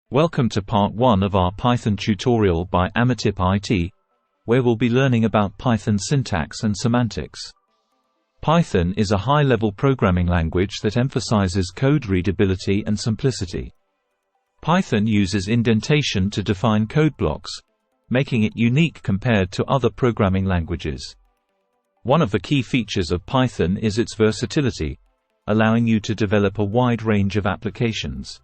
Welcome to part 1 of our Python tutorial by Amatip IT, where we'll be learning about Python syntax and semantics. Python is a high-level programming language that emphasizes code readability and simplicity. Python uses indentation to define code blocks, making it unique compared to other programming languages. One of the key features of Python is its versatility, allowing you to develop a wide range of applications.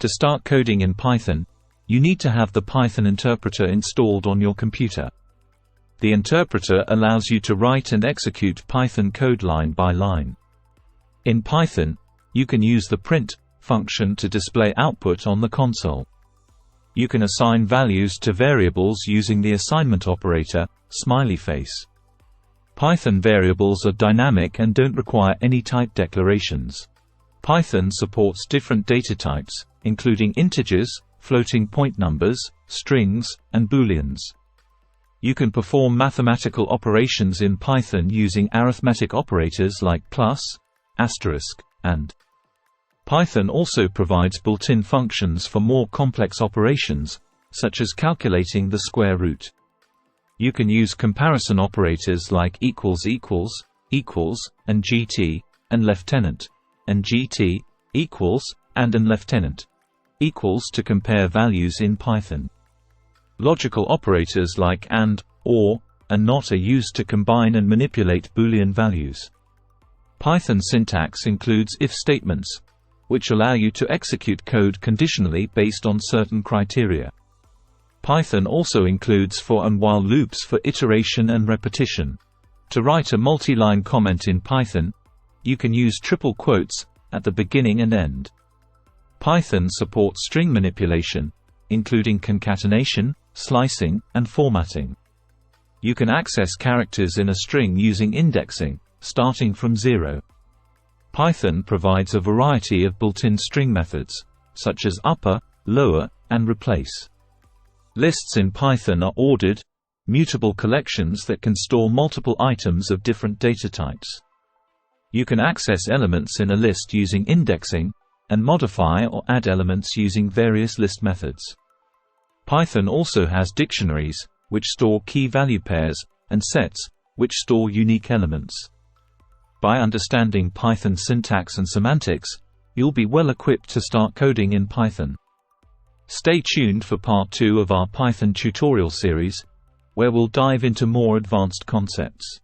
To start coding in Python, you need to have the Python interpreter installed on your computer. The interpreter allows you to write and execute Python code line by line. In Python, you can use the print function to display output on the console. You can assign values to variables using the assignment operator, smiley face. Python variables are dynamic and don't require any type declarations. Python supports different data types, including integers, floating point numbers, strings, and booleans. You can perform mathematical operations in Python using arithmetic operators like plus, asterisk, and. Python also provides built-in functions for more complex operations, such as calculating the square root. You can use comparison operators like equals, and GT, and lieutenant, and GT, equals, and lieutenant, equals to compare values in Python. Logical operators like and, or, and not are used to combine and manipulate Boolean values. Python syntax includes if statements, which allow you to execute code conditionally based on certain criteria. Python also includes for and while loops for iteration and repetition. To write a multi-line comment in Python, you can use triple quotes at the beginning and end. Python supports string manipulation, including concatenation, slicing, and formatting. You can access characters in a string using indexing, starting from 0. Python provides a variety of built-in string methods, such as upper, lower, and replace. Lists in Python are ordered, mutable collections that can store multiple items of different data types. You can access elements in a list using indexing, and modify or add elements using various list methods. Python also has dictionaries, which store key-value pairs, and sets, which store unique elements. By understanding Python syntax and semantics, you'll be well equipped to start coding in Python. Stay tuned for part 2 of our Python tutorial series, where we'll dive into more advanced concepts.